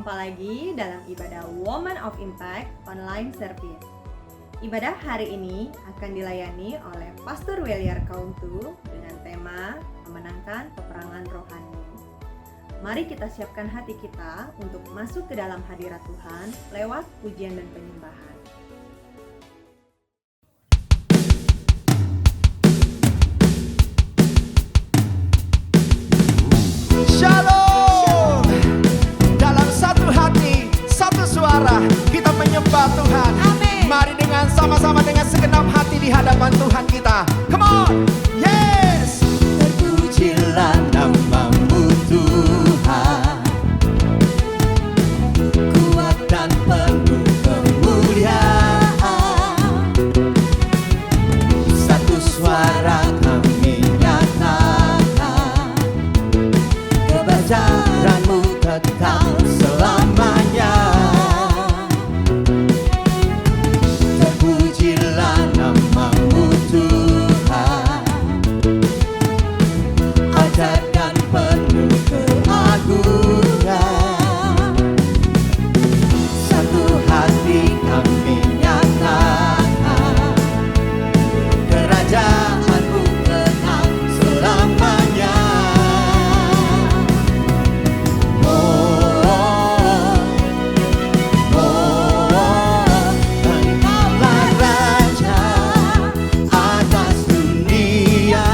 Berjumpa lagi dalam ibadah Woman of Impact online service. Ibadah hari ini akan dilayani oleh Pastor Weliar Kauntu dengan tema memenangkan peperangan rohani. Mari kita siapkan hati kita untuk masuk ke dalam hadirat Tuhan lewat pujian dan penyembahan. Shalom. Dalam satu hati, satu suara, kita menyembah Tuhan. Amin. Mari dengan sama-sama dengan segenap hati di hadapan Tuhan kita. Come on. Yes. Terpujilah namamu Tuhan, kuat dan penuh kemuliaan. Satu suara kami nyatakan, kebesaranmu kekal selamanya. Terpujilah namamu Tuhan, ajaib dan penuh keagungan. Satu hati kami nyatakan, kerajaanmu kekal selamanya. Engkaulah Raja atas dunia,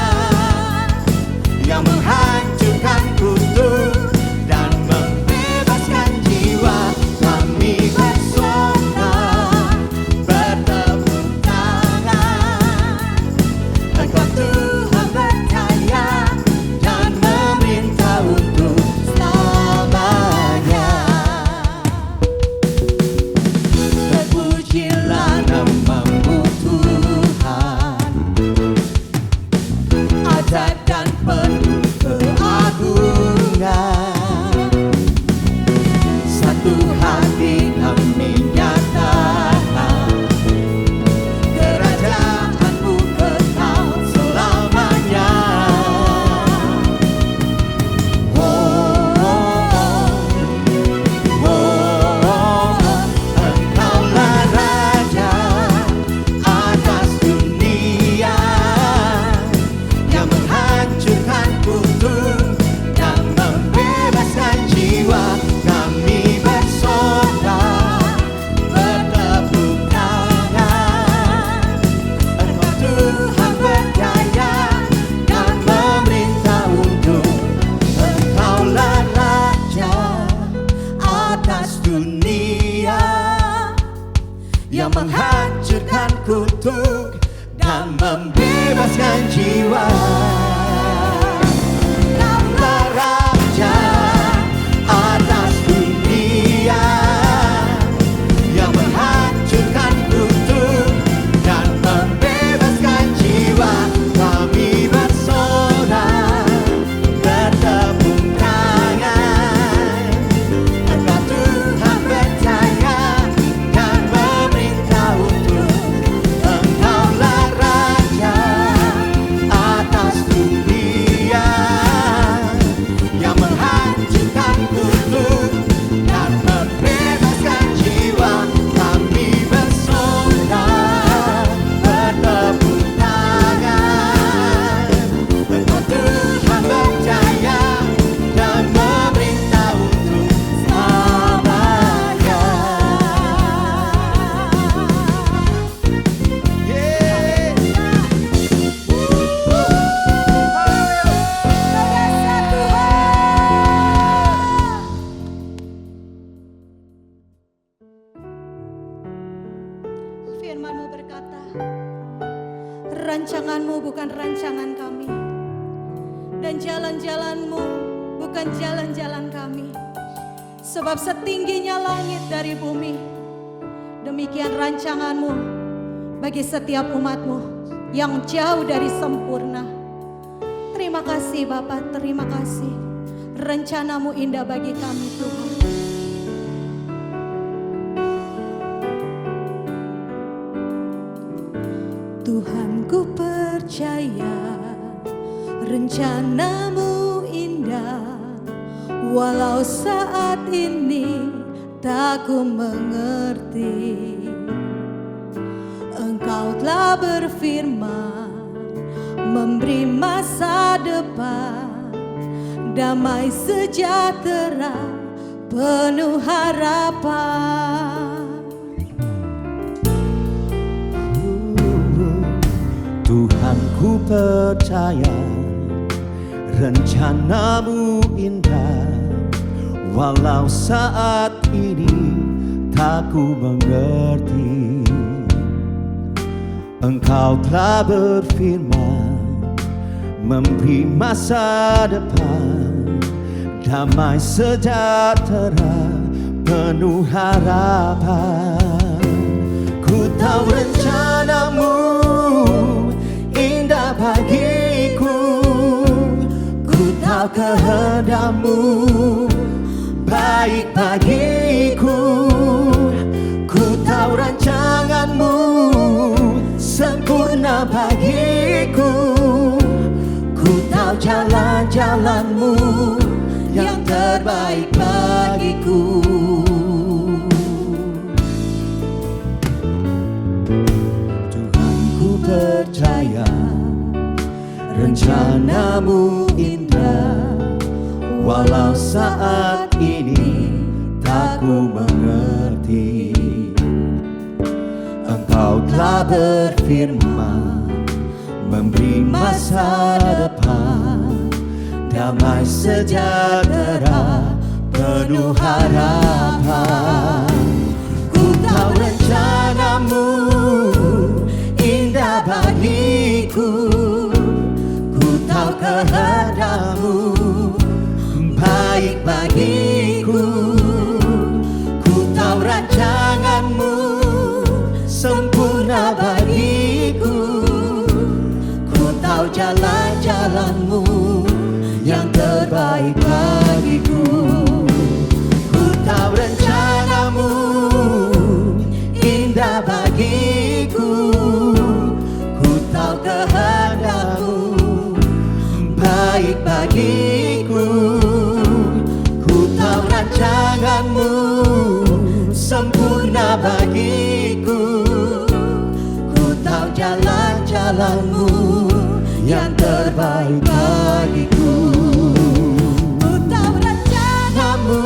yang menghancurkan kutuk dan membebaskan jiwa. Kami bersorak bertepuk tangan, Engkau Tuhan berjaya dan memerintah untuk selamanya. Terpujilah namamu Tuhan, ajaib dan penuh keagungan. Satu hati kami nyatakan, kerajaanmu kekal selamanya. Engkaulah Raja atas dunia, yang menghancurkan kutuk dan membebaskan jiwa. Kami bersorak bertepuk tangan, Engkau Tuhan berjaya dan memerintah untuk. Engkaulah Raja atas dunia, yang menghancurkan kutuk dan membebaskan jiwa. Engkaulah Raja atas dunia, yang menghancurkan kutuk dan membebaskan jiwa. Kami bersorak bertepuk tangan, Engkau Tuhan berjaya dan memerintah untuk. Engkaulah Raja atas dunia, yang menghancurkan kutuk dan membebaskan jiwa. Kami bersorak bertepuk tangan, Engkau Tuhan berjaya dan memerintah untuk selamanya. Firman-Mu berkata, rancangan-Mu bukan rancangan kami, dan jalan-jalan-Mu bukan jalan-jalan kami. Sebab setingginya langit dari bumi, demikian rancangan-Mu bagi setiap umat-Mu yang jauh dari sempurna. Terima kasih Bapa, terima kasih. Rencana-Mu indah bagi kami Tuhan. Tuhan, ku percaya rencana-Mu indah, walau saat ini tak ku mengerti. Engkau telah berfirman, memberi masa depan, damai sejahtera, penuh harapan. Tuhan, ku percaya rencanamu indah, walau saat ini tak ku mengerti. Engkau telah berfirman, memberi masa depan, damai sejahtera, penuh harapan. Ku tahu rencanamu indah bagiku, ku tahu kehendakmu baik bagiku. Ku tahu rancanganmu sempurna bagiku, ku tahu jalan-jalanmu yang terbaik bagiku. Tuhan, ku percaya rencanamu indah, walau saat ini tak ku mengerti. Engkau telah berfirman, memberi masa depan, damai sejahtera, penuh harapan. Ku tahu rencanamu indah bagiku, ku tahu kehendakmu baik bagiku. Ku tahu rancanganmu sempurna bagiku, ku tahu jalan-jalanmu yang terbaik bagiku. Ku tahu rencanamu indah bagiku, ku tahu kehendakmu baik bagiku. Ku tahu rancanganmu sempurna bagiku, ku tahu jalan-jalanmu yang terbaik bagiku. Ku tahu rencanamu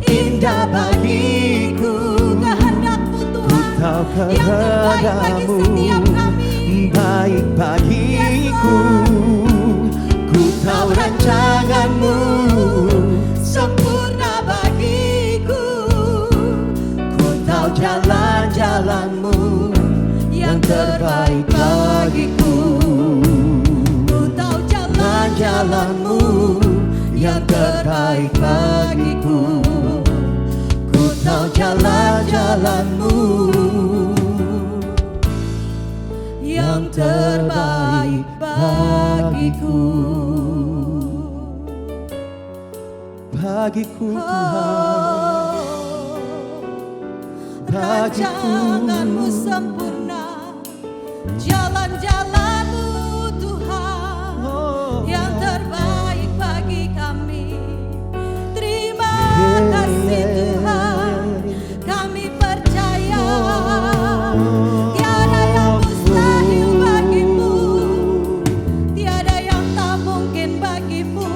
indah bagiku, kehendakmu Tuhan yang terbaik bagi setiap kami, baik bagiku. Ku tahu rancanganmu sempurna bagiku, ku tahu jalan-jalanmu yang terbaik bagiku. Ku tahu jalan-jalanmu yang terbaik bagiku, ku tahu jalan-jalanmu yang terbaik bagiku. Bagiku Tuhan, rancanganmu sempurna, jalan-jalanmu Tuhan yang terbaik bagi kami. Terima kasih Tuhan, kami percaya tiada yang mustahil bagimu, tiada yang tak mungkin bagimu.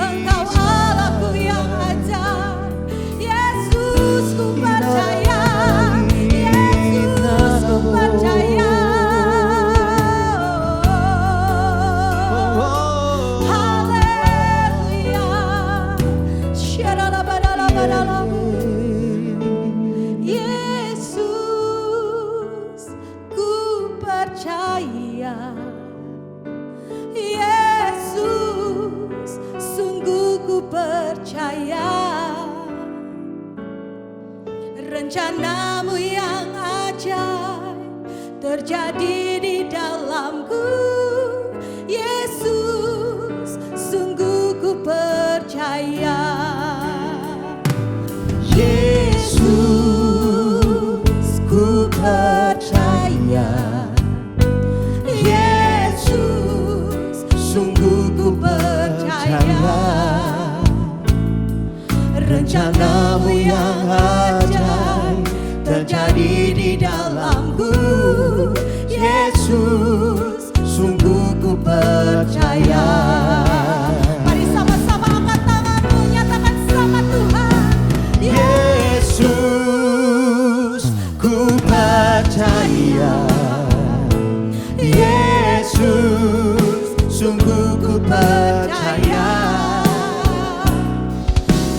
Engkau Allahku yang ajaib, Yesus ku percaya, Yesus ku percaya. Haleluya. Syaralabadalabadalam. Yesus ku percaya, Yesus sungguh ku percaya. Rencanamu yang ajaib terjadi di dalamku, Yesus sungguh ku percaya. Yesus ku percaya, Yesus sungguh ku percaya. Rencana yang ajaib terjadi di dalamku. Yesus, sungguh ku percaya. Mari sama-sama angkat tanganmu, nyatakan selamat Tuhan. Yesus, ku percaya. Yesus, sungguh ku percaya.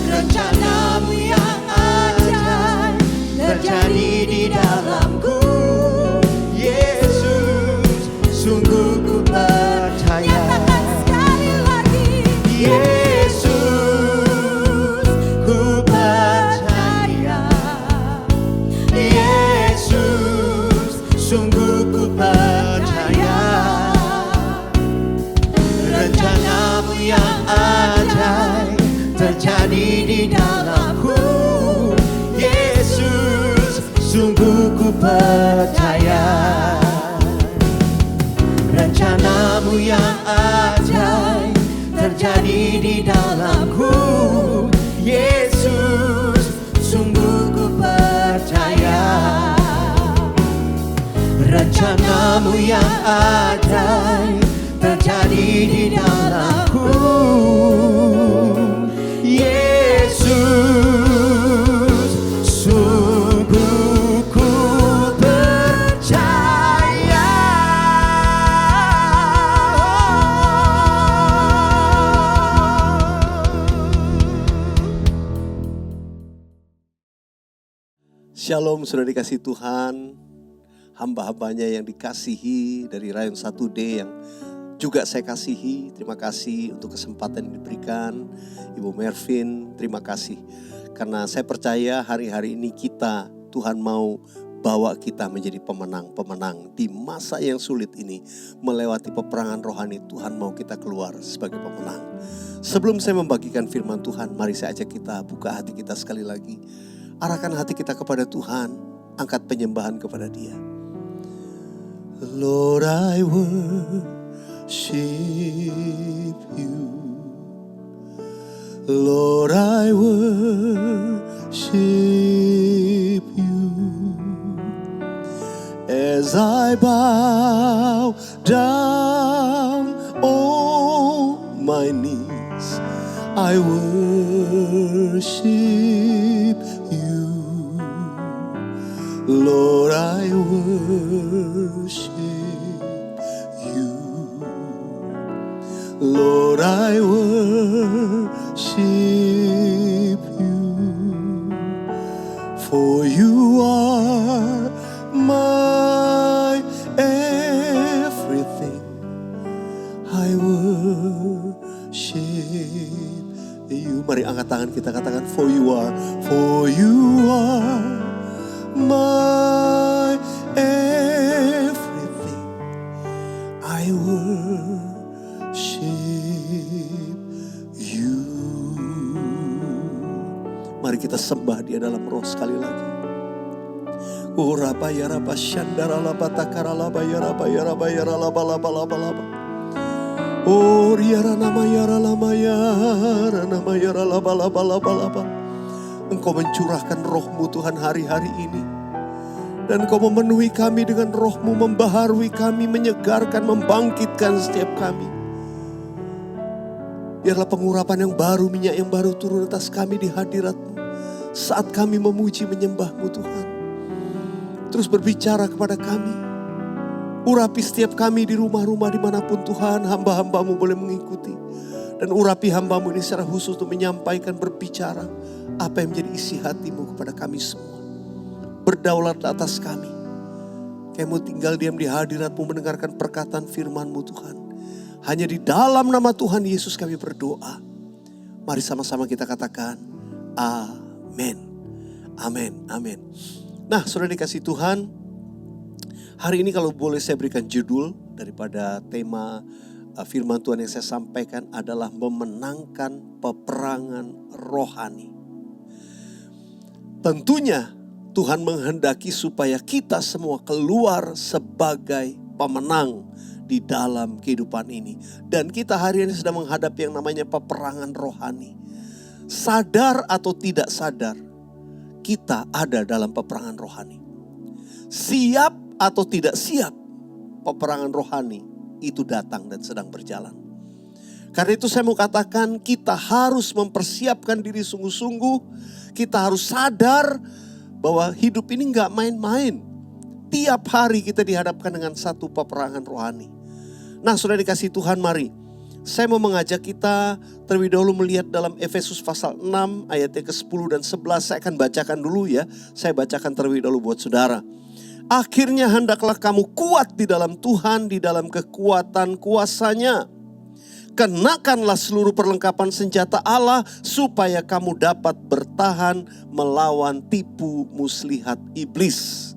Rencanamu yang ajaib terjadi di dalamku. Yesus, sungguh ku percaya. Nyatakan sekali lagi. Yesus, ku percaya. Yesus, sungguh ku percaya. Rencanamu yang ajaib terjadi di dalamku. Yesus, sungguh ku percaya. Rencanamu yang ajaib terjadi di dalamku. Yesus, sungguh ku percaya. Rencanamu yang ajaib terjadi di dalamku. Yesus, sungguh ku percaya. Shalom, sudah dikasih Tuhan, hamba-hambanya yang dikasihi dari Rayon 1D yang juga saya kasihi. Terima kasih untuk kesempatan yang diberikan Ibu Mervin, terima kasih. Karena saya percaya hari-hari ini Tuhan mau bawa kita menjadi pemenang-pemenang di masa yang sulit ini. Melewati peperangan rohani, Tuhan mau kita keluar sebagai pemenang. Sebelum saya membagikan firman Tuhan, mari saya ajak kita buka hati kita sekali lagi. Arahkan hati kita kepada Tuhan, angkat penyembahan kepada Dia. Lord, I worship you. Lord, I worship you. As I bow down on my knees, I worship you. Lord, I worship you. Lord, I worship you. For you are my everything. I worship you. Mari angkat tangan kita, katakan for you are my everything. I worship you. Mari kita sembah Dia dalam roh sekali lagi. Urapa ya rapa shandara lapa takara lapa ya rapa lapa lapa lapa lapa. Oh riara nama yara lama yara nama yara lapa lapa lapa lapa. Engkau mencurahkan roh-Mu Tuhan hari-hari ini. Dan Engkau memenuhi kami dengan roh-Mu, membaharui kami, menyegarkan, membangkitkan setiap kami. Biarlah pengurapan yang baru, minyak yang baru turun atas kami di hadirat-Mu. Saat kami memuji menyembah-Mu Tuhan. Terus berbicara kepada kami. Urapi setiap kami di rumah-rumah dimanapun Tuhan, hamba-hamba-Mu boleh mengikuti. Dan urapi hamba-Mu ini secara khusus untuk menyampaikan, berbicara apa yang menjadi isi hati-Mu kepada kami semua. Berdaulat atas kami. Kamu tinggal diam di hadirat-Mu mendengarkan perkataan firman-Mu Tuhan. Hanya di dalam nama Tuhan Yesus kami berdoa. Mari sama-sama kita katakan amin. Amin, amin. Nah, sudah dikasih Tuhan. Hari ini kalau boleh saya berikan judul daripada tema firman Tuhan yang saya sampaikan adalah memenangkan peperangan rohani. Tentunya Tuhan menghendaki supaya kita semua keluar sebagai pemenang di dalam kehidupan ini. Dan kita hari ini sedang menghadapi yang namanya peperangan rohani. Sadar atau tidak sadar, kita ada dalam peperangan rohani. Siap atau tidak siap, peperangan rohani itu datang dan sedang berjalan. Karena itu saya mau katakan kita harus mempersiapkan diri sungguh-sungguh. Kita harus sadar bahwa hidup ini gak main-main. Tiap hari kita dihadapkan dengan satu peperangan rohani. Nah, sudah dikasih Tuhan, mari. Saya mau mengajak kita terlebih dahulu melihat dalam Efesus pasal 6 ayatnya ke-10 dan 11. Saya akan bacakan dulu ya. Saya bacakan terlebih dahulu buat saudara. Akhirnya hendaklah kamu kuat di dalam Tuhan, di dalam kekuatan kuasa-Nya. Kenakanlah seluruh perlengkapan senjata Allah supaya kamu dapat bertahan melawan tipu muslihat iblis.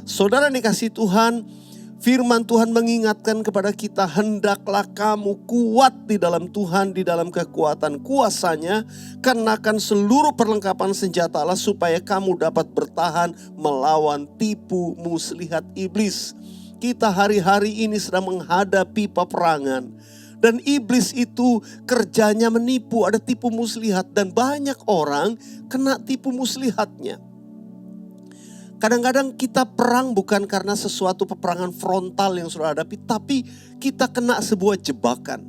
Saudara dikasih Tuhan, firman Tuhan mengingatkan kepada kita, hendaklah kamu kuat di dalam Tuhan, di dalam kekuatan kuasa-Nya. Kenakan seluruh perlengkapan senjata Allah supaya kamu dapat bertahan melawan tipu muslihat iblis. Kita hari-hari ini sedang menghadapi peperangan. Dan iblis itu kerjanya menipu, ada tipu muslihat. Dan banyak orang kena tipu muslihatnya. Kadang-kadang kita perang bukan karena sesuatu peperangan frontal yang sudah hadapi, tapi kita kena sebuah jebakan.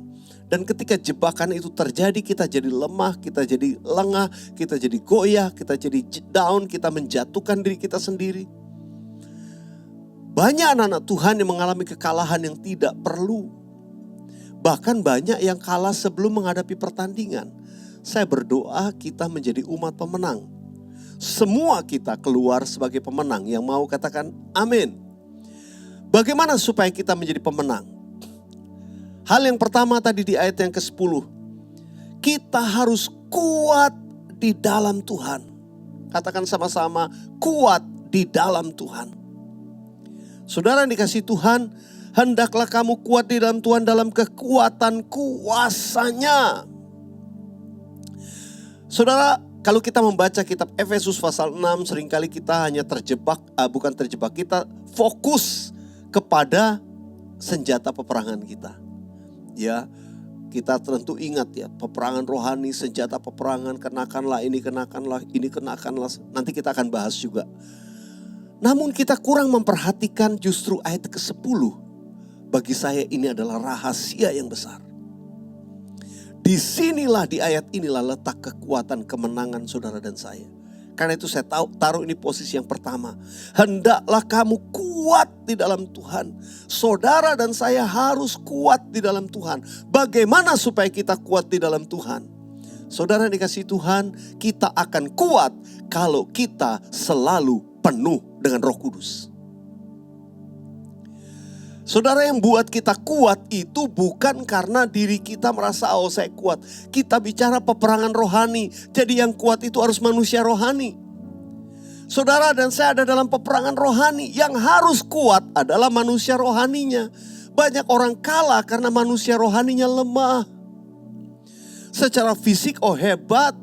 Dan ketika jebakan itu terjadi, kita jadi lemah, kita jadi lengah, kita jadi goyah, kita jadi down, kita menjatuhkan diri kita sendiri. Banyak anak-anak Tuhan yang mengalami kekalahan yang tidak perlu. Bahkan banyak yang kalah sebelum menghadapi pertandingan. Saya berdoa kita menjadi umat pemenang. Semua kita keluar sebagai pemenang. Yang mau katakan amin. Bagaimana supaya kita menjadi pemenang? Hal yang pertama tadi di ayat yang ke-10. Kita harus kuat di dalam Tuhan. Katakan sama-sama, kuat di dalam Tuhan. Saudara yang dikasih Tuhan, hendaklah kamu kuat di dalam Tuhan dalam kekuatan kuasa-Nya. Saudara, kalau kita membaca kitab Efesus pasal 6, seringkali kita hanya kita fokus kepada senjata peperangan kita. Ya, kita tentu ingat ya, peperangan rohani, senjata peperangan, kenakanlah ini, kenakanlah ini, kenakanlah. Nanti kita akan bahas juga. Namun kita kurang memperhatikan justru ayat ke-10. Bagi saya ini adalah rahasia yang besar. Disinilah, di ayat inilah letak kekuatan kemenangan saudara dan saya. Karena itu saya taruh ini posisi yang pertama. Hendaklah kamu kuat di dalam Tuhan. Saudara dan saya harus kuat di dalam Tuhan. Bagaimana supaya kita kuat di dalam Tuhan? Saudara dikasih Tuhan, kita akan kuat kalau kita selalu penuh dengan Roh Kudus. Saudara, yang buat kita kuat itu bukan karena diri kita merasa oh saya kuat. Kita bicara peperangan rohani. Jadi yang kuat itu harus manusia rohani. Saudara dan saya ada dalam peperangan rohani. Yang harus kuat adalah manusia rohaninya. Banyak orang kalah karena manusia rohaninya lemah. Secara fisik oh hebat,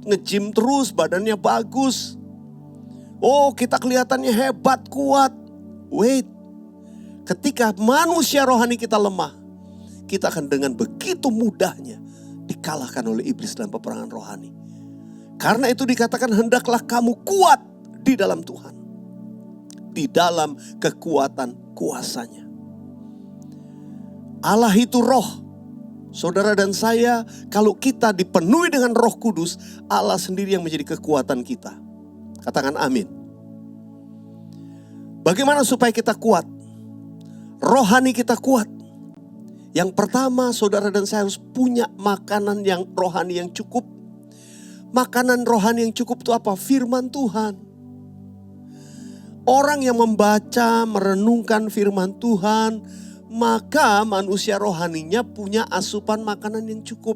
nge-gym terus, badannya bagus. Oh kita kelihatannya hebat, kuat. Wait. Ketika manusia rohani kita lemah, kita akan dengan begitu mudahnya dikalahkan oleh iblis dalam peperangan rohani. Karena itu dikatakan hendaklah kamu kuat di dalam Tuhan. Di dalam kekuatan kuasa-Nya. Allah itu roh. Saudara dan saya, kalau kita dipenuhi dengan Roh Kudus, Allah sendiri yang menjadi kekuatan kita. Katakan amin. Bagaimana supaya kita kuat? Rohani kita kuat. Yang pertama, saudara dan saya harus punya makanan yang rohani yang cukup. Makanan rohani yang cukup itu apa? Firman Tuhan. Orang yang membaca, merenungkan firman Tuhan, maka manusia rohaninya punya asupan makanan yang cukup.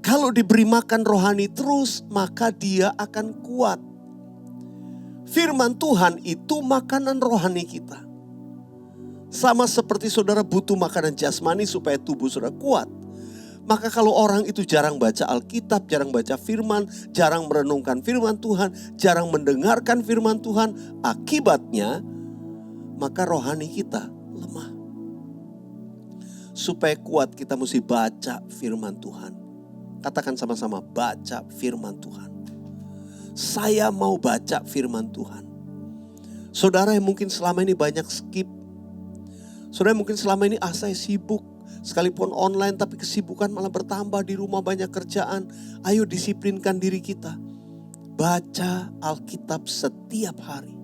Kalau diberi makan rohani terus, maka dia akan kuat. Firman Tuhan itu makanan rohani kita. Sama seperti saudara butuh makanan jasmani supaya tubuh saudara kuat. Maka kalau orang itu jarang baca Alkitab, jarang baca firman, jarang merenungkan firman Tuhan, jarang mendengarkan firman Tuhan, akibatnya maka rohani kita lemah. Supaya kuat kita mesti baca firman Tuhan. Katakan sama-sama, baca firman Tuhan. Saya mau baca firman Tuhan. Saudara yang mungkin selama ini banyak skip. Saudara yang mungkin selama ini saya sibuk. Sekalipun online tapi kesibukan malah bertambah, di rumah banyak kerjaan. Ayo disiplinkan diri kita. Baca Alkitab setiap hari.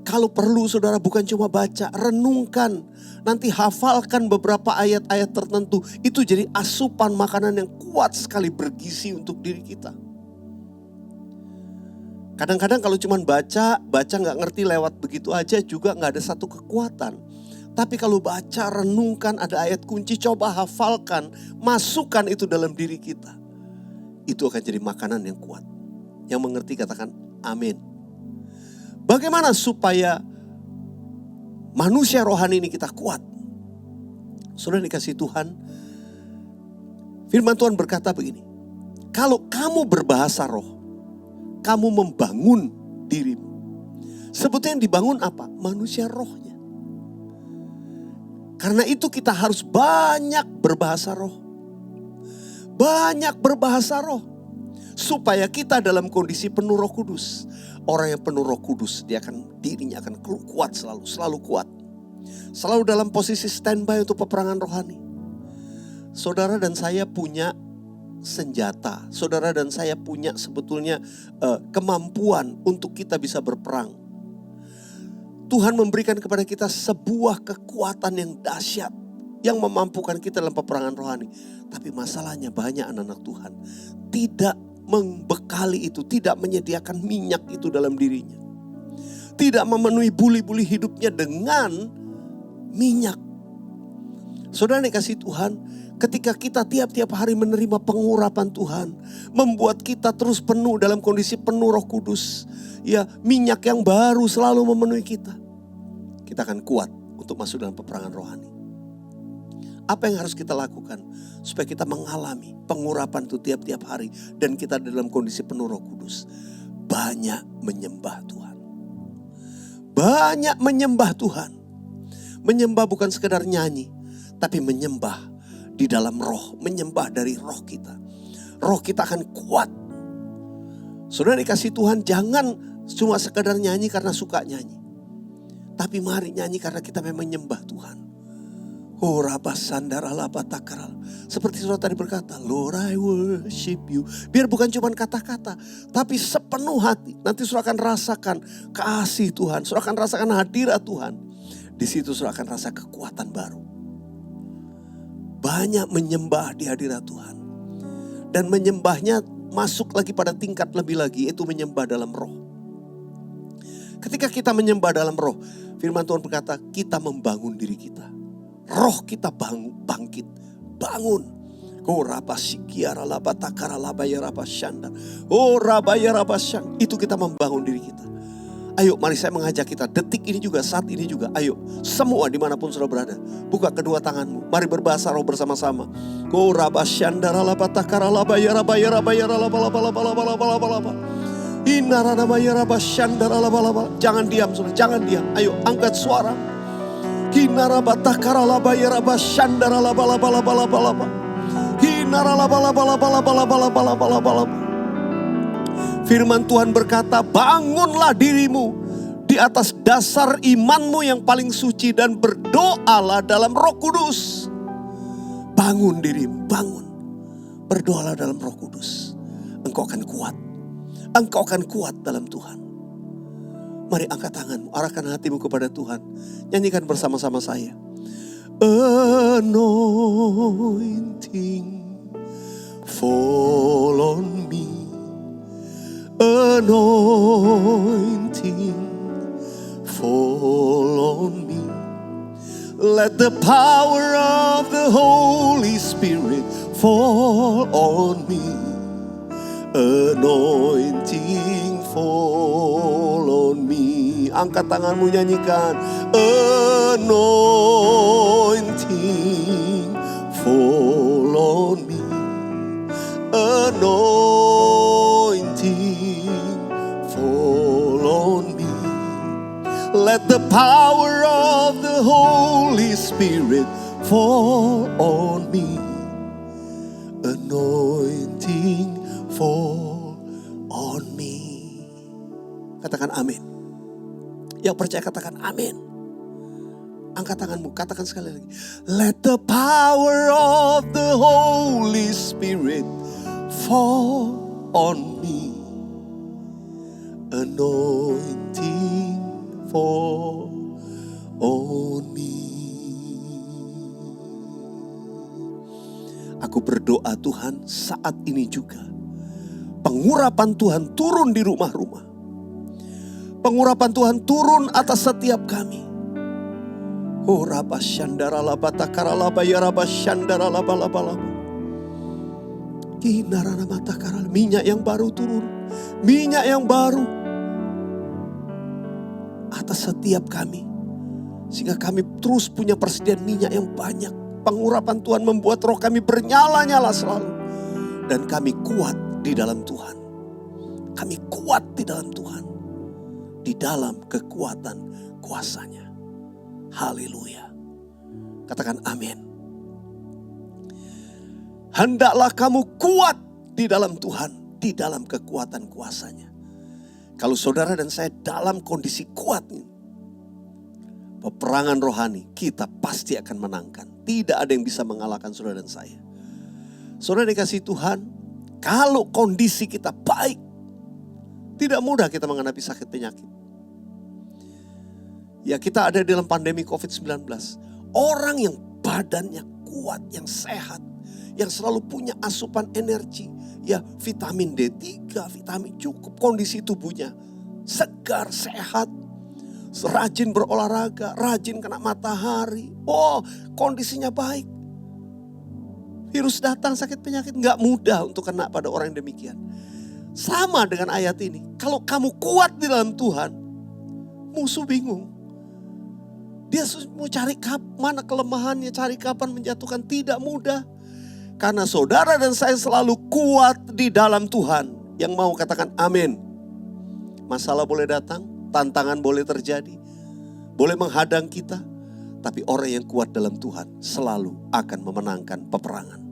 Kalau perlu saudara bukan cuma baca, renungkan. Nanti hafalkan beberapa ayat-ayat tertentu. Itu jadi asupan makanan yang kuat sekali bergizi untuk diri kita. Kadang-kadang kalau cuma baca gak ngerti lewat begitu aja juga gak ada satu kekuatan. Tapi kalau baca, renungkan, ada ayat kunci, coba hafalkan, masukkan itu dalam diri kita. Itu akan jadi makanan yang kuat. Yang mengerti katakan amin. Bagaimana supaya manusia rohani ini kita kuat? Saudara dikasih Tuhan, firman Tuhan berkata begini. Kalau kamu berbahasa roh, kamu membangun dirimu. Sebetulnya yang dibangun apa? Manusia rohnya. Karena itu kita harus banyak berbahasa roh. Banyak berbahasa roh. Supaya kita dalam kondisi penuh Roh Kudus. Orang yang penuh Roh Kudus, dirinya akan kuat selalu kuat. Selalu dalam posisi standby untuk peperangan rohani. Saudara dan saya punya senjata. Saudara dan saya punya sebetulnya kemampuan untuk kita bisa berperang. Tuhan memberikan kepada kita sebuah kekuatan yang dahsyat yang memampukan kita dalam peperangan rohani. Tapi masalahnya banyak anak-anak Tuhan tidak membekali itu, tidak menyediakan minyak itu dalam dirinya. Tidak memenuhi buli-buli hidupnya dengan minyak. Saudara dikasih Tuhan, ketika kita tiap-tiap hari menerima pengurapan Tuhan, membuat kita terus penuh dalam kondisi penuh Roh Kudus. Ya, minyak yang baru selalu memenuhi kita. Kita akan kuat untuk masuk dalam peperangan rohani. Apa yang harus kita lakukan supaya kita mengalami pengurapan itu tiap-tiap hari dan kita dalam kondisi penuh Roh Kudus? Banyak menyembah Tuhan. Banyak menyembah Tuhan. Menyembah bukan sekedar nyanyi, tapi menyembah di dalam roh, menyembah dari roh kita. Roh kita akan kuat. Saudara dikasih Tuhan, jangan cuma sekedar nyanyi karena suka nyanyi. Tapi mari nyanyi karena kita memang menyembah Tuhan. Oh rabasandara labatakaral. Seperti saudara tadi berkata, Lord I worship you. Biar bukan cuma kata-kata, tapi sepenuh hati. Nanti saudara akan rasakan kasih Tuhan. Saudara akan rasakan hadirat Tuhan. Di situ saudara akan rasa kekuatan baru. Banyak menyembah di hadirat Tuhan. Dan menyembahnya masuk lagi pada tingkat lebih lagi, yaitu menyembah dalam roh. Ketika kita menyembah dalam roh, firman Tuhan berkata kita membangun diri kita. Roh kita bangkit, bangun. Oh rabasikiara labatakara labaya rabasyanda. Oh rabaya rabasyang. Itu kita membangun diri kita. Ayo mari saya mengajak kita detik ini juga, saat ini juga. Ayo semua dimanapun saudara berada, buka kedua tanganmu. Mari berbahasa roh bersama-sama. Oh rabasyanda labatakara labaya rabaya rabaya labalabalabalabalabalabalabalaba. Inaranamaya rabasyanda labalabala. Jangan diam saudara, jangan diam. Ayo angkat suara. Kinarabatakara labaya rabasyanda labalabalabalaba. Kinaralabalabalabalabalabalabalabalaba. Firman Tuhan berkata, bangunlah dirimu di atas dasar imanmu yang paling suci dan berdoalah dalam Roh Kudus. Bangun dirimu, bangun. Berdoalah dalam Roh Kudus. Engkau akan kuat. Engkau akan kuat dalam Tuhan. Mari angkat tanganmu, arahkan hatimu kepada Tuhan. Nyanyikan bersama-sama saya. Anointing fall on me. Anointing fall on me. Let the power of the Holy Spirit fall on me. Anointing fall on me. Angkat tanganmu, nyanyikan. Anointing fall on me. Anointing fall on me. Let the power of the Holy Spirit fall on me. Anointing fall on me. Katakan amin. Yang percaya katakan amin. Angkat tanganmu, katakan sekali lagi. Let the power of the Holy Spirit fall on me. Anointing fall on me. Aku berdoa Tuhan saat ini juga. Pengurapan Tuhan turun di rumah-rumah. Pengurapan Tuhan turun atas setiap kami. Oh rabas syandara laba takara laba ya rabas syandara laba laba laba. Kinarana mata karal, minyak yang baru turun. Minyak yang baru atas setiap kami. Sehingga kami terus punya persediaan minyak yang banyak. Pengurapan Tuhan membuat roh kami bernyala-nyala selalu. Dan kami kuat di dalam Tuhan. Kami kuat di dalam Tuhan. Di dalam kekuatan kuasanya. Haleluya. Katakan amin. Hendaklah kamu kuat di dalam Tuhan. Di dalam kekuatan kuasanya. Kalau saudara dan saya dalam kondisi kuat, peperangan rohani kita pasti akan menangkan. Tidak ada yang bisa mengalahkan saudara dan saya. Saudara dikasih Tuhan, kalau kondisi kita baik, tidak mudah kita menghadapi sakit penyakit. Ya kita ada dalam pandemi COVID-19. Orang yang badannya kuat, yang sehat, yang selalu punya asupan energi. Ya vitamin D3, vitamin cukup, kondisi tubuhnya segar, sehat. Rajin berolahraga, rajin kena matahari. Oh kondisinya baik. Virus datang, sakit penyakit gak mudah untuk kena pada orang yang demikian. Sama dengan ayat ini. Kalau kamu kuat di dalam Tuhan, musuh bingung. Dia mau cari mana kelemahannya, cari kapan menjatuhkan, tidak mudah. Karena saudara dan saya selalu kuat di dalam Tuhan. Yang mau katakan amin. Masalah boleh datang, tantangan boleh terjadi, boleh menghadang kita. Tapi orang yang kuat dalam Tuhan selalu akan memenangkan peperangan.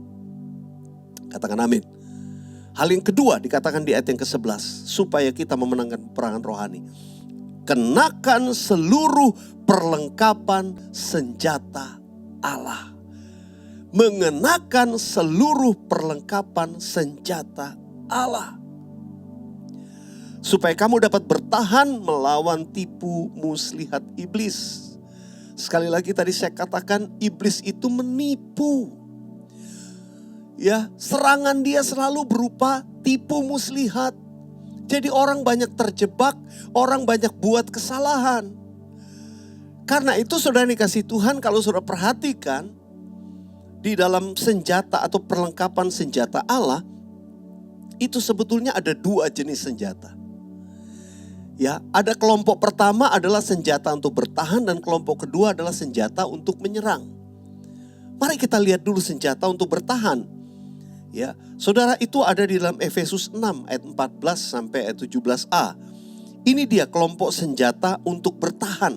Katakan amin. Hal yang kedua dikatakan di ayat yang ke-11. Supaya kita memenangkan peperangan rohani. Kenakan seluruh perlengkapan senjata Allah. Mengenakan seluruh perlengkapan senjata Allah. Supaya kamu dapat bertahan melawan tipu muslihat iblis. Sekali lagi tadi saya katakan iblis itu menipu. Ya, serangan dia selalu berupa tipu muslihat. Jadi orang banyak terjebak, orang banyak buat kesalahan. Karena itu saudara dikasih Tuhan, kalau saudara perhatikan di dalam senjata atau perlengkapan senjata Allah, itu sebetulnya ada dua jenis senjata. Ya, ada kelompok pertama adalah senjata untuk bertahan dan kelompok kedua adalah senjata untuk menyerang. Mari kita lihat dulu senjata untuk bertahan. Ya, saudara itu ada di dalam Efesus 6 ayat 14 sampai ayat 17a. Ini dia kelompok senjata untuk bertahan.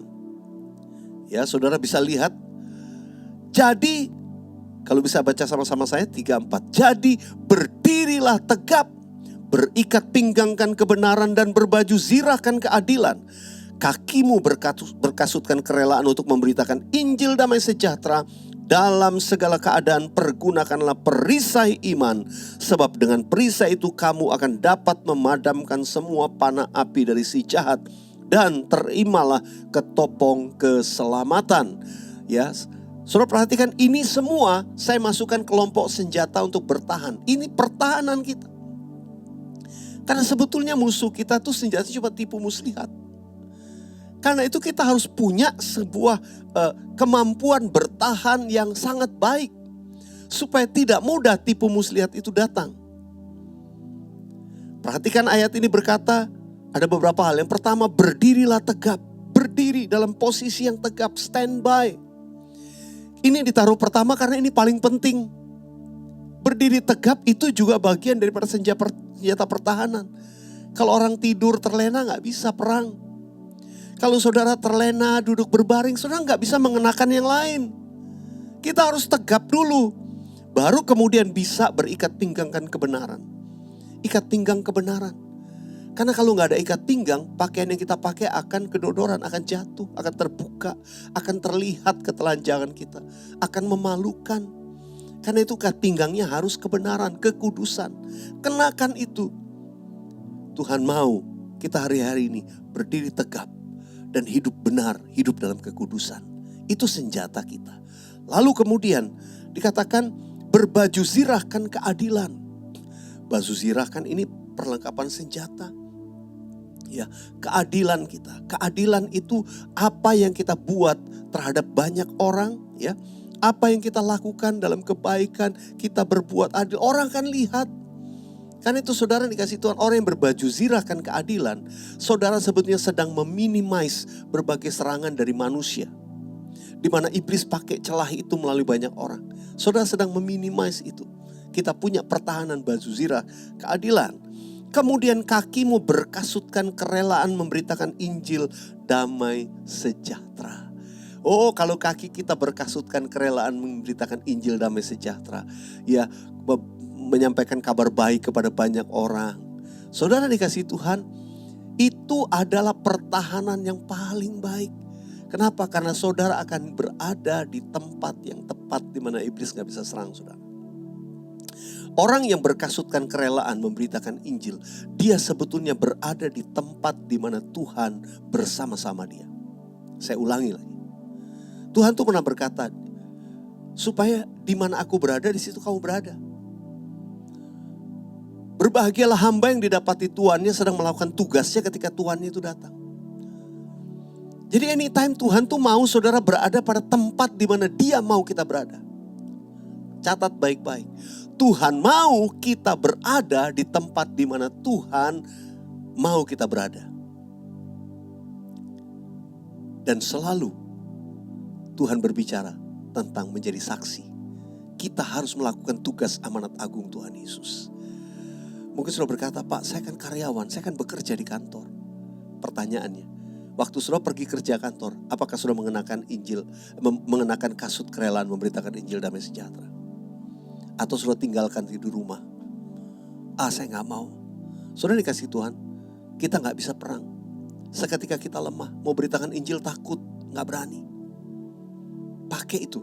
Ya, saudara bisa lihat. Jadi, kalau bisa baca sama-sama saya 3-4. Jadi berdirilah tegap. Berikat pinggangkan kebenaran dan berbaju zirahkan keadilan. Kakimu berkasutkan kerelaan untuk memberitakan Injil damai sejahtera. Dalam segala keadaan pergunakanlah perisai iman. Sebab dengan perisai itu kamu akan dapat memadamkan semua panah api dari si jahat. Dan terimalah ketopong keselamatan. Ya, saudara perhatikan ini semua saya masukkan kelompok senjata untuk bertahan. Ini pertahanan kita. Karena sebetulnya musuh kita tuh senjata cuma tipu muslihat. Karena itu kita harus punya sebuah kemampuan bertahan yang sangat baik. Supaya tidak mudah tipu muslihat itu datang. Perhatikan ayat ini berkata ada beberapa hal. Yang pertama berdirilah tegap. Berdiri dalam posisi yang tegap, standby. Ini ditaruh pertama karena ini paling penting. Berdiri tegap itu juga bagian daripada senjata pertahanan. Kalau orang tidur terlena gak bisa perang. Kalau saudara terlena duduk berbaring, saudara gak bisa mengenakan yang lain. Kita harus tegap dulu. Baru kemudian bisa berikat pinggangkan kebenaran. Ikat pinggang kebenaran. Karena kalau nggak ada ikat pinggang, pakaian yang kita pakai akan kedodoran, akan jatuh, akan terbuka, akan terlihat ketelanjangan kita, akan memalukan. Karena itu ikat pinggangnya harus kebenaran, kekudusan. Kenakan itu. Tuhan mau kita hari-hari ini berdiri tegap dan hidup benar, hidup dalam kekudusan. Itu senjata kita. Lalu kemudian dikatakan berbaju zirahkan keadilan. Baju zirahkan ini perlengkapan senjata. Ya, keadilan kita. Keadilan itu apa yang kita buat terhadap banyak orang, ya. Apa yang kita lakukan dalam kebaikan, kita berbuat adil, orang akan lihat. Karena itu saudara dikasih Tuhan, orang yang berbaju zirahkan keadilan, saudara sebetulnya sedang meminimize berbagai serangan dari manusia. Di mana iblis pakai celah itu melalui banyak orang. Saudara sedang meminimize itu. Kita punya pertahanan baju zirah keadilan. Kemudian kakimu berkasutkan kerelaan memberitakan Injil damai sejahtera. Oh, kalau kaki kita berkasutkan kerelaan memberitakan Injil damai sejahtera. Ya, menyampaikan kabar baik kepada banyak orang. Saudara dikasih Tuhan, itu adalah pertahanan yang paling baik. Kenapa? Karena saudara akan berada di tempat yang tepat di mana iblis gak bisa serang saudara. Orang yang berkasutkan kerelaan memberitakan Injil, dia sebetulnya berada di tempat di mana Tuhan bersama-sama dia. Saya ulangi lagi. Tuhan tuh pernah berkata, supaya di mana aku berada, di situ kamu berada. Berbahagialah hamba yang didapati tuannya sedang melakukan tugasnya ketika tuannya itu datang. Jadi anytime Tuhan tuh mau saudara berada pada tempat di mana dia mau kita berada. Catat baik-baik. Tuhan mau kita berada di tempat di mana Tuhan mau kita berada. Dan selalu Tuhan berbicara tentang menjadi saksi. Kita harus melakukan tugas amanat agung Tuhan Yesus. Mungkin saudara berkata, Pak, saya kan karyawan, saya kan bekerja di kantor. Pertanyaannya, waktu saudara pergi kerja kantor, apakah saudara mengenakan Injil, mengenakan kasut kerelaan memberitakan Injil damai sejahtera? Atau saudara tinggalkan tidur rumah? Saya gak mau. Saudara dikasih Tuhan, kita gak bisa perang. Seketika kita lemah, mau beritakan Injil takut, gak berani. Pakai itu.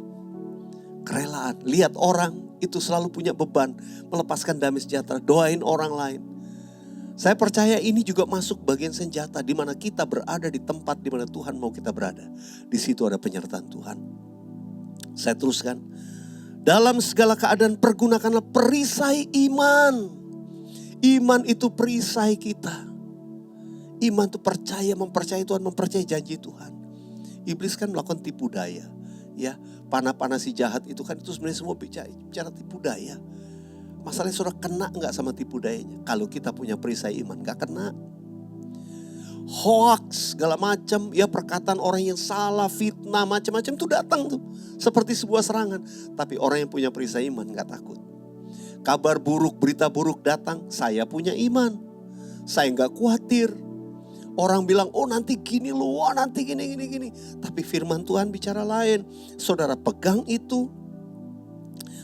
Kerelaan, lihat orang itu selalu punya beban, melepaskan damai sejahtera, doain orang lain. Saya percaya ini juga masuk bagian senjata di mana kita berada di tempat di mana Tuhan mau kita berada. Di situ ada penyertaan Tuhan. Saya teruskan. Dalam segala keadaan pergunakanlah perisai iman. Iman itu perisai kita. Iman itu percaya, mempercayai Tuhan, mempercayai janji Tuhan. Iblis kan melakukan tipu daya. Ya, panah-panah si jahat itu kan itu sebenarnya semua bicara tipu daya. Masalahnya saudara kena gak sama tipu dayanya? Kalau kita punya perisai iman gak kena. Hoax segala macam, ya perkataan orang yang salah, fitnah macam-macam itu datang tuh. Seperti sebuah serangan. Tapi orang yang punya perisai iman gak takut. Kabar buruk, berita buruk datang, saya punya iman. Saya gak khawatir. Orang bilang, oh nanti gini loh, oh nanti gini. Tapi firman Tuhan bicara lain. Saudara pegang itu.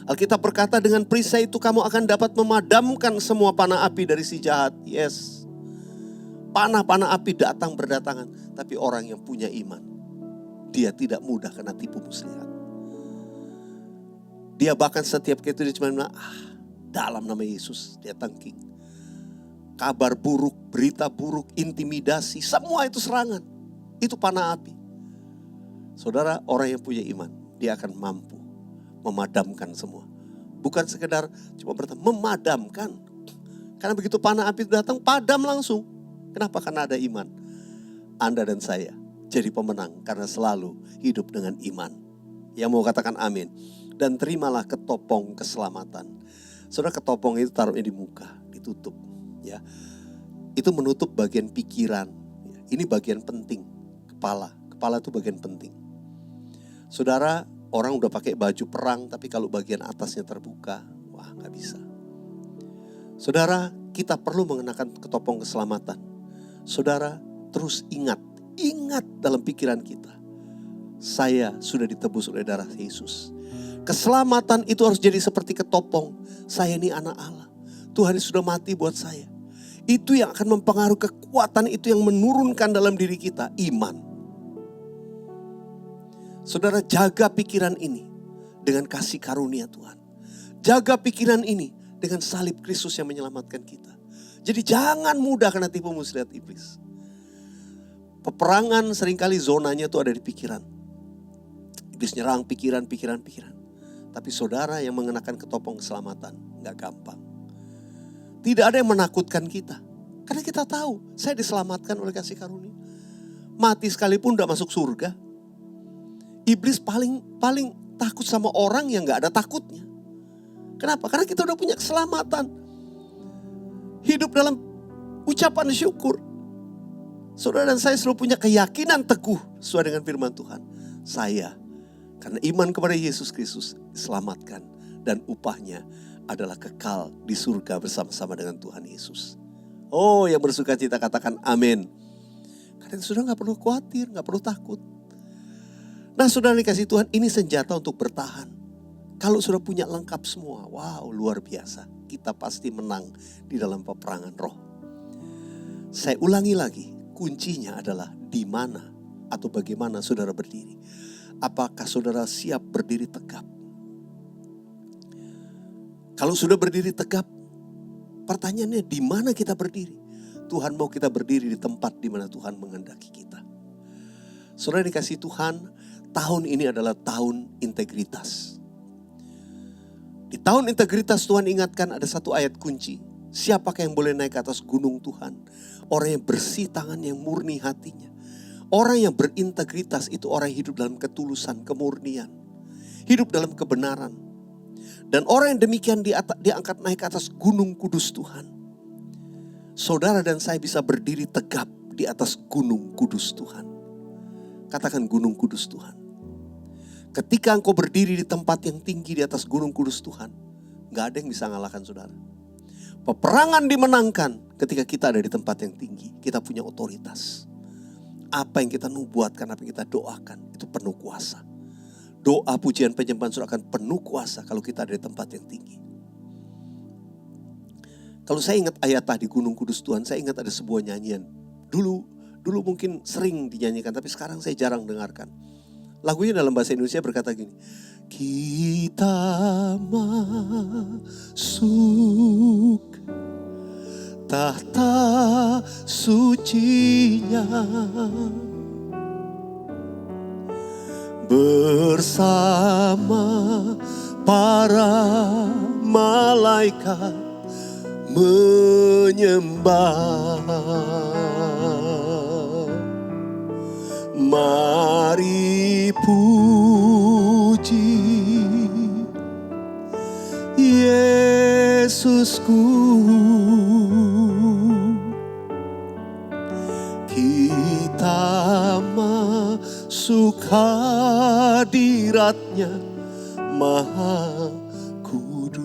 Alkitab berkata dengan perisai itu kamu akan dapat memadamkan semua panah api dari si jahat. Yes. Panah-panah api datang berdatangan. Tapi orang yang punya iman, dia tidak mudah kena tipu muslihat. Dia bahkan setiap kali itu dia cuma bilang, dalam nama Yesus dia tangking. Kabar buruk, berita buruk, intimidasi, semua itu serangan. Itu panah api. Saudara, orang yang punya iman, dia akan mampu memadamkan semua. Bukan sekedar cuma bertahan, memadamkan. Karena begitu panah api datang, padam langsung. Kenapa? Karena ada iman. Anda dan saya jadi pemenang karena selalu hidup dengan iman. Yang mau katakan amin. Dan terimalah ketopong keselamatan. Saudara, ketopong itu taruhnya di muka, ditutup. Ya, itu menutup bagian pikiran. Ini bagian penting, kepala itu bagian penting. Saudara, orang udah pakai baju perang, tapi kalau bagian atasnya terbuka, wah nggak bisa. Saudara, kita perlu mengenakan ketopong keselamatan. Saudara, terus ingat dalam pikiran kita, saya sudah ditebus oleh darah Yesus. Keselamatan itu harus jadi seperti ketopong. Saya ini anak Allah. Tuhan sudah mati buat saya. Itu yang akan mempengaruhi kekuatan itu yang menurunkan dalam diri kita, iman. Saudara, jaga pikiran ini dengan kasih karunia Tuhan. Jaga pikiran ini dengan salib Kristus yang menyelamatkan kita. Jadi jangan mudah kena tipu muslihat iblis. Peperangan seringkali zonanya itu ada di pikiran. Iblis nyerang pikiran. Tapi saudara yang mengenakan ketopong keselamatan, gak gampang. Tidak ada yang menakutkan kita. Karena kita tahu, saya diselamatkan oleh kasih karunia. Mati sekalipun udah masuk surga. Iblis paling takut sama orang yang gak ada takutnya. Kenapa? Karena kita udah punya keselamatan. Hidup dalam ucapan syukur. Saudara dan saya selalu punya keyakinan teguh sesuai dengan firman Tuhan. Saya, karena iman kepada Yesus Kristus, diselamatkan. Dan upahnya adalah kekal di surga bersama-sama dengan Tuhan Yesus. Oh, yang bersuka cita katakan amin. Karena saudara gak perlu khawatir, gak perlu takut. Nah saudara dikasih Tuhan, ini senjata untuk bertahan. Kalau sudah punya lengkap semua, wow luar biasa. Kita pasti menang di dalam peperangan roh. Saya ulangi lagi, kuncinya adalah di mana atau bagaimana saudara berdiri. Apakah saudara siap berdiri tegap? Kalau sudah berdiri tegap, pertanyaannya di mana kita berdiri? Tuhan mau kita berdiri di tempat di mana Tuhan menghendaki kita. Saudara dikasih Tuhan, tahun ini adalah tahun integritas. Di tahun integritas Tuhan ingatkan ada satu ayat kunci. Siapakah yang boleh naik ke atas gunung Tuhan? Orang yang bersih tangan, yang murni hatinya. Orang yang berintegritas itu orang yang hidup dalam ketulusan, kemurnian. Hidup dalam kebenaran. Dan orang yang demikian diangkat naik ke atas gunung kudus Tuhan. Saudara dan saya bisa berdiri tegap di atas gunung kudus Tuhan. Katakan gunung kudus Tuhan. Ketika engkau berdiri di tempat yang tinggi di atas gunung kudus Tuhan, gak ada yang bisa ngalahkan saudara. Peperangan dimenangkan ketika kita ada di tempat yang tinggi. Kita punya otoritas. Apa yang kita nubuatkan, apa yang kita doakan, itu penuh kuasa. Doa, pujian, penyembahan saudara akan penuh kuasa kalau kita ada di tempat yang tinggi. Kalau saya ingat ayat tadi gunung kudus Tuhan, saya ingat ada sebuah nyanyian. Dulu mungkin sering dinyanyikan, tapi sekarang saya jarang dengarkan. Lagunya dalam bahasa Indonesia berkata gini. Kita masuk tahta sucinya bersama para malaikat menyembah. Mari puji Yesusku, kita masuk hadiratnya Maha Kudus.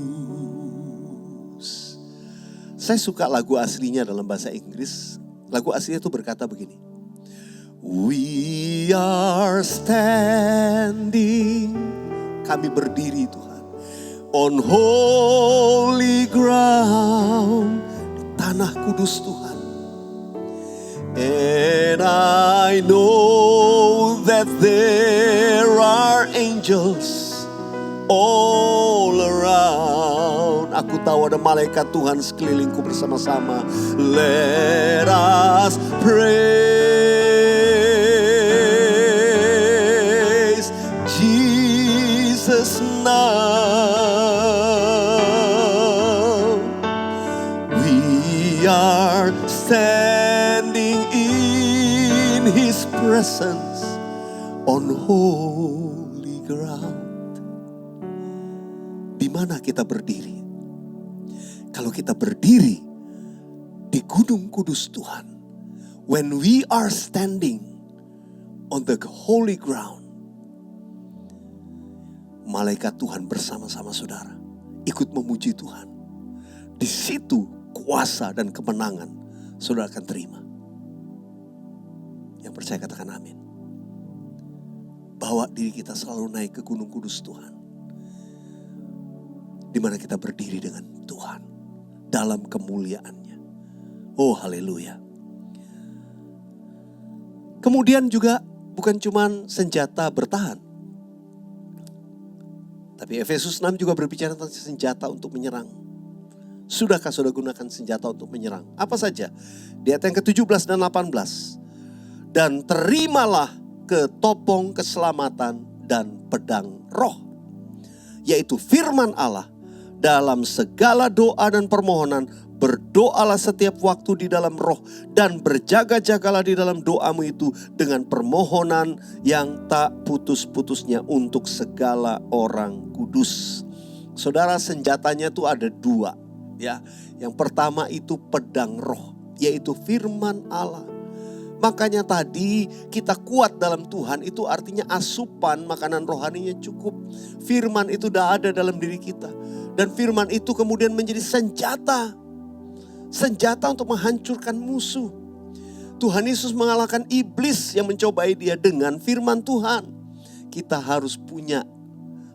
Saya suka lagu aslinya dalam bahasa Inggris. Lagu aslinya itu berkata begini. We are standing, kami berdiri Tuhan, on holy ground, di tanah kudus Tuhan. And I know that there are angels all around. Aku tahu ada malaikat Tuhan sekelilingku bersama-sama. Let us praise Jesus now. We are standing in His presence on holy ground. Di mana kita berdiri? Kalau kita berdiri di gunung kudus Tuhan, when we are standing on the holy ground, malaikat Tuhan bersama-sama saudara, ikut memuji Tuhan. Di situ kuasa dan kemenangan saudara akan terima. Yang percaya katakan amin. Bawa diri kita selalu naik ke gunung kudus Tuhan, di mana kita berdiri dengan Tuhan dalam kemuliaannya. Oh haleluya. Kemudian juga bukan cuman senjata bertahan. Tapi Efesus 6 juga berbicara tentang senjata untuk menyerang. Sudahkah saudara gunakan senjata untuk menyerang? Apa saja? Di ayat yang ke-17 dan 18. Dan terimalah ketopong keselamatan dan pedang roh. Yaitu firman Allah. Dalam segala doa dan permohonan, berdoalah setiap waktu di dalam roh dan berjaga-jagalah di dalam doamu itu dengan permohonan yang tak putus-putusnya untuk segala orang kudus. Saudara, senjatanya itu ada dua, ya. Yang pertama itu pedang roh, yaitu firman Allah. Makanya tadi kita kuat dalam Tuhan itu artinya asupan makanan rohaninya cukup. Firman itu sudah ada dalam diri kita. Dan firman itu kemudian menjadi senjata. Senjata untuk menghancurkan musuh. Tuhan Yesus mengalahkan iblis yang mencobai dia dengan firman Tuhan. Kita harus punya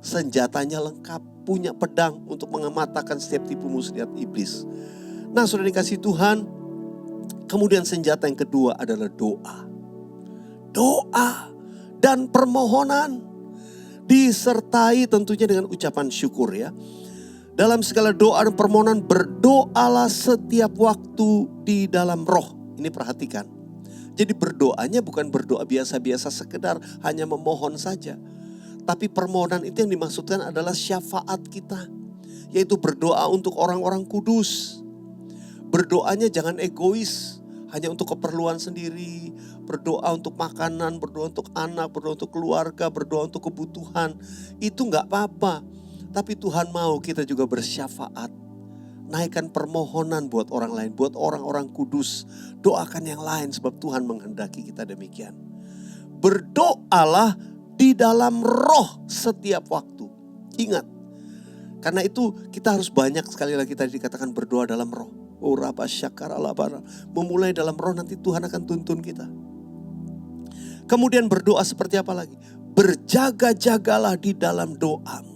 senjatanya lengkap. Punya pedang untuk mengematakan setiap tipu muslihat iblis. Nah, sudah dikasih Tuhan. Kemudian senjata yang kedua adalah doa. Doa dan permohonan. Disertai tentunya dengan ucapan syukur ya. Dalam segala doa dan permohonan berdoalah setiap waktu di dalam roh. Ini perhatikan. Jadi berdoanya bukan berdoa biasa-biasa sekedar hanya memohon saja. Tapi permohonan itu yang dimaksudkan adalah syafaat kita. Yaitu berdoa untuk orang-orang kudus. Berdoanya jangan egois. Hanya untuk keperluan sendiri. Berdoa untuk makanan, berdoa untuk anak, berdoa untuk keluarga, berdoa untuk kebutuhan. Itu gak apa-apa. Tapi Tuhan mau kita juga bersyafaat. Naikkan permohonan buat orang lain, buat orang-orang kudus. Doakan yang lain sebab Tuhan menghendaki kita demikian. Berdoalah di dalam roh setiap waktu. Ingat, karena itu kita harus banyak sekali lagi tadi dikatakan berdoa dalam roh. Memulai dalam roh nanti Tuhan akan tuntun kita. Kemudian berdoa seperti apa lagi? Berjaga-jagalah di dalam doamu.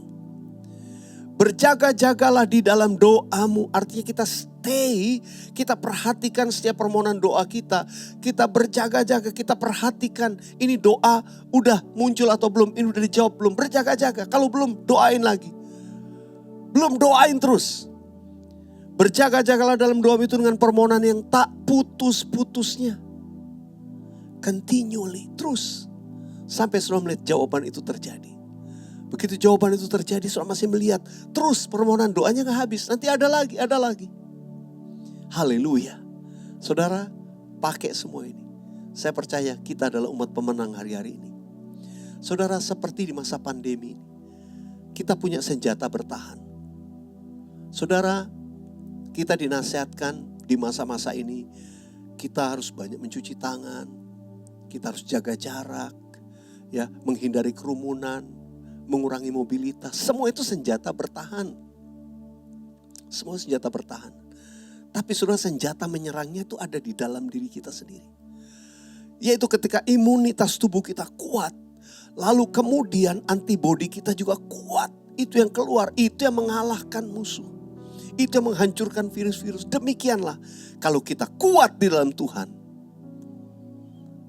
Berjaga-jagalah di dalam doamu. Artinya kita stay, kita perhatikan setiap permohonan doa kita. Kita berjaga-jaga, kita perhatikan ini doa udah muncul atau belum, ini udah dijawab belum. Berjaga-jaga, kalau belum doain lagi. Belum doain terus. Berjaga-jagalah dalam doa itu dengan permohonan yang tak putus-putusnya. Continually, terus. Sampai saudara melihat jawaban itu terjadi. Begitu jawaban itu terjadi, saudara masih melihat. Terus permohonan doanya gak habis. Nanti ada lagi, ada lagi. Haleluya. Saudara, pakai semua ini. Saya percaya kita adalah umat pemenang hari-hari ini. Saudara, seperti di masa pandemi ini. Kita punya senjata bertahan. Saudara, kita dinasihatkan di masa-masa ini. Kita harus banyak mencuci tangan. Kita harus jaga jarak. Ya, menghindari kerumunan. Mengurangi mobilitas. Semua itu senjata bertahan. Semua senjata bertahan. Tapi saudara, senjata menyerangnya itu ada di dalam diri kita sendiri. Yaitu ketika imunitas tubuh kita kuat. Lalu kemudian antibodi kita juga kuat. Itu yang keluar. Itu yang mengalahkan musuh. Itu yang menghancurkan virus-virus. Demikianlah kalau kita kuat di dalam Tuhan.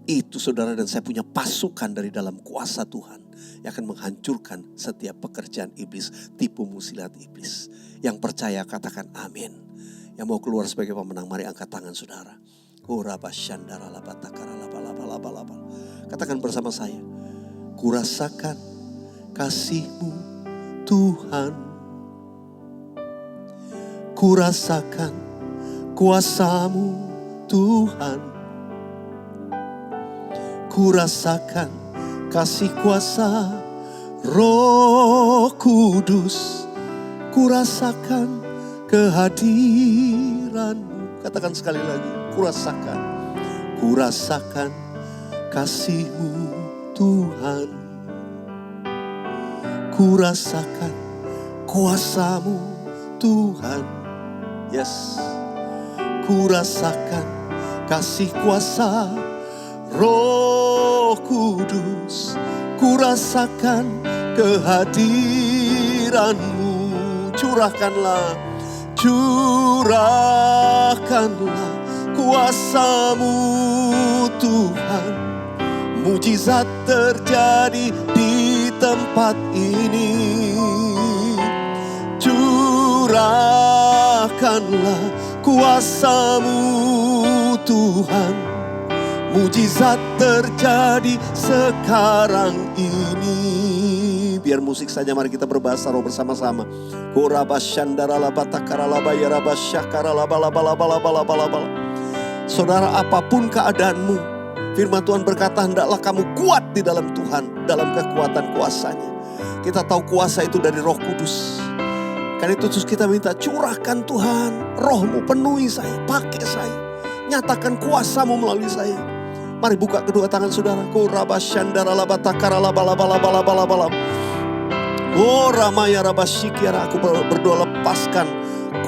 Itu saudara dan saya punya pasukan dari dalam kuasa Tuhan. Yang akan menghancurkan setiap pekerjaan iblis. Tipu muslihat iblis. Yang percaya katakan amin. Yang mau keluar sebagai pemenang, mari angkat tangan saudara. Katakan bersama saya. Kurasakan kasih-Mu Tuhan. Kurasakan kuasa-Mu Tuhan. Kurasakan kasih kuasa Roh Kudus. Kurasakan kehadiran-Mu. Katakan sekali lagi. Kurasakan. Kurasakan kasih-Mu Tuhan. Kurasakan kuasa-Mu Tuhan. Yes. Kurasakan kasih kuasa Roh Kudus. Kurasakan kehadiran-Mu. Curahkanlah, curahkanlah, kuasa-Mu Tuhan. Mujizat terjadi di tempat ini. Curahkanlah kuasa-Mu Tuhan. Mujizat terjadi sekarang ini. Biar musik saja, mari kita berbahasa roh bersama-sama. Saudara, apapun keadaanmu, firman Tuhan berkata, hendaklah kamu kuat di dalam Tuhan, dalam kekuatan kuasa-Nya. Kita tahu kuasa itu dari Roh Kudus. Karena itu terus kita minta, curahkan Tuhan, Roh-Mu penuhi saya, pakai saya. Nyatakan kuasa-Mu melalui saya. Mari buka kedua tangan saudara. Oh Ramaya Rabashikiara, aku berdoa lepaskan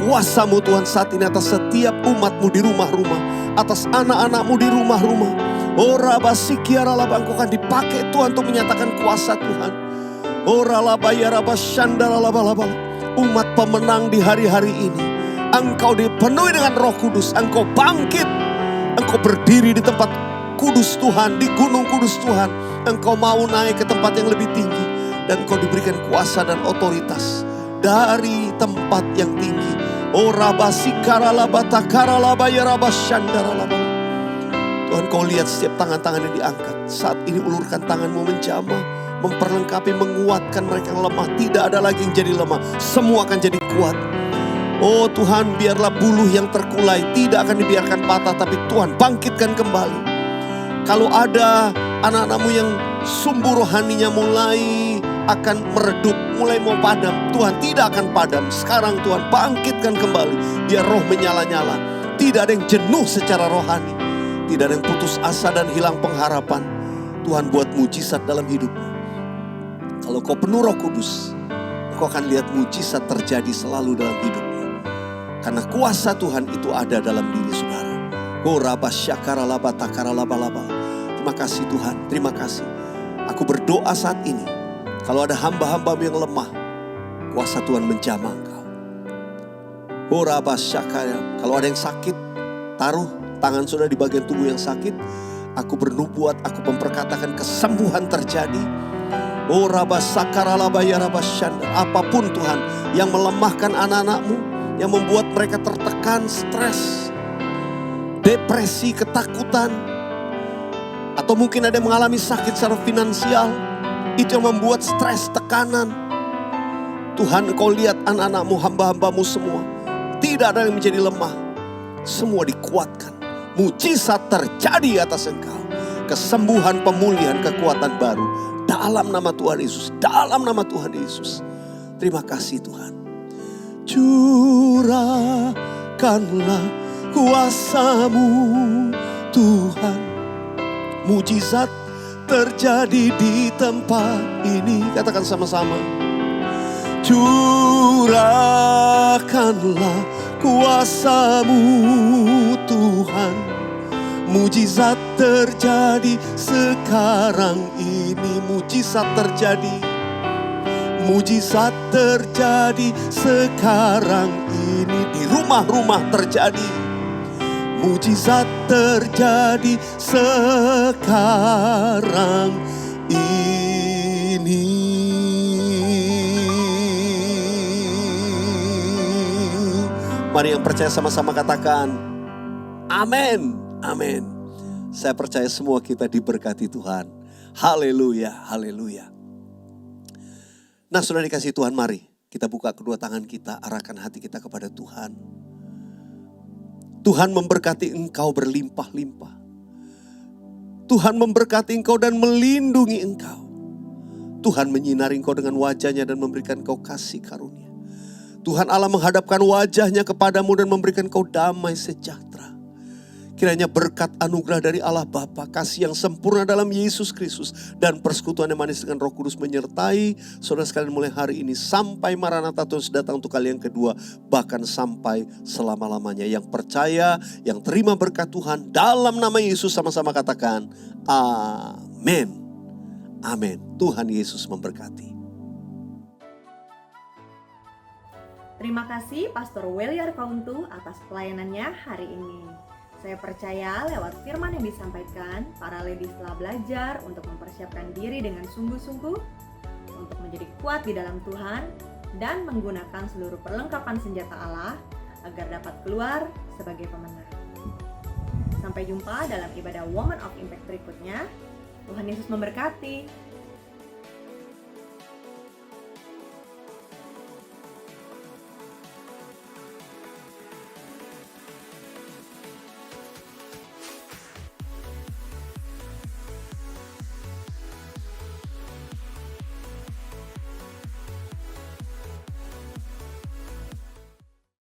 kuasa-Mu Tuhan saat ini atas setiap umat-Mu di rumah-rumah, atas anak-anak-Mu di rumah-rumah. Oh Rabashikiara, Engkau akan dipakai Tuhan untuk menyatakan kuasa Tuhan. Oh Ralabaya Rabashandara, umat pemenang di hari-hari ini. Engkau dipenuhi dengan Roh Kudus, Engkau bangkit, Engkau berdiri di tempat kudus Tuhan, di gunung kudus Tuhan. Engkau mau naik ke tempat yang lebih tinggi. Dan Engkau diberikan kuasa dan otoritas dari tempat yang tinggi. Oh Tuhan, Kau lihat setiap tangan-tangan yang diangkat. Saat ini ulurkan tangan-Mu menjamah, memperlengkapi, menguatkan mereka yang lemah. Tidak ada lagi yang jadi lemah, semua akan jadi kuat. Oh Tuhan, biarlah buluh yang terkulai tidak akan dibiarkan patah, tapi Tuhan bangkitkan kembali. Kalau ada anak-anak-Mu yang sumber rohaninya mulai akan meredup, mulai mau padam, Tuhan tidak akan padam. Sekarang Tuhan bangkitkan kembali, biar roh menyala-nyala. Tidak ada yang jenuh secara rohani, tidak ada yang putus asa dan hilang pengharapan. Tuhan buat mujizat dalam hidupmu. Kalau kau penuh Roh Kudus, kau akan lihat mujizat terjadi selalu dalam hidupmu. Karena kuasa Tuhan itu ada dalam diri saudara. Terima kasih Tuhan, terima kasih. Aku berdoa saat ini, kalau ada hamba-hamba-Mu yang lemah, kuasa Tuhan menjamah engkau. Kalau ada yang sakit, taruh tangan saudara di bagian tubuh yang sakit. Aku bernubuat, aku memperkatakan kesembuhan terjadi. Apapun Tuhan yang melemahkan anak-anak-Mu, yang membuat mereka tertekan, stres, depresi, ketakutan, atau mungkin ada yang mengalami sakit secara finansial, itu yang membuat stres, tekanan. Tuhan, Engkau lihat anak-anak-Mu, hamba-hamba-Mu semua, tidak ada yang menjadi lemah, semua dikuatkan. Mujizat terjadi atas engkau, kesembuhan, pemulihan, kekuatan baru dalam nama Tuhan Yesus, dalam nama Tuhan Yesus. Terima kasih Tuhan. Curahkanlah kuasa-Mu Tuhan, mujizat terjadi di tempat ini. Katakan sama-sama. Curahkanlah kuasa-Mu Tuhan, mujizat terjadi sekarang ini. Mujizat terjadi, mujizat terjadi sekarang ini. Di rumah-rumah terjadi, mujizat terjadi sekarang ini. Mari yang percaya sama-sama katakan amin, amin. Saya percaya semua kita diberkati Tuhan. Haleluya, haleluya. Nah sudah dikasih Tuhan, mari kita buka kedua tangan kita, arahkan hati kita kepada Tuhan. Tuhan memberkati engkau berlimpah-limpah. Tuhan memberkati engkau dan melindungi engkau. Tuhan menyinari engkau dengan wajahnya dan memberikan engkau kasih karunia. Tuhan Allah menghadapkan wajahnya kepadamu dan memberikan engkau damai sejahtera. Kiranya berkat anugerah dari Allah Bapa, kasih yang sempurna dalam Yesus Kristus, dan persekutuan yang manis dengan Roh Kudus menyertai saudara sekalian mulai hari ini sampai Maranatha Tuhan datang untuk kali yang kedua, bahkan sampai selama-lamanya. Yang percaya, yang terima berkat Tuhan dalam nama Yesus, sama-sama katakan amin. Amin. Tuhan Yesus memberkati. Terima kasih Pastor Weliar Kauntu atas pelayanannya hari ini. Saya percaya lewat firman yang disampaikan, para ladies telah belajar untuk mempersiapkan diri dengan sungguh-sungguh untuk menjadi kuat di dalam Tuhan dan menggunakan seluruh perlengkapan senjata Allah agar dapat keluar sebagai pemenang. Sampai jumpa dalam ibadah Woman of Impact berikutnya. Tuhan Yesus memberkati.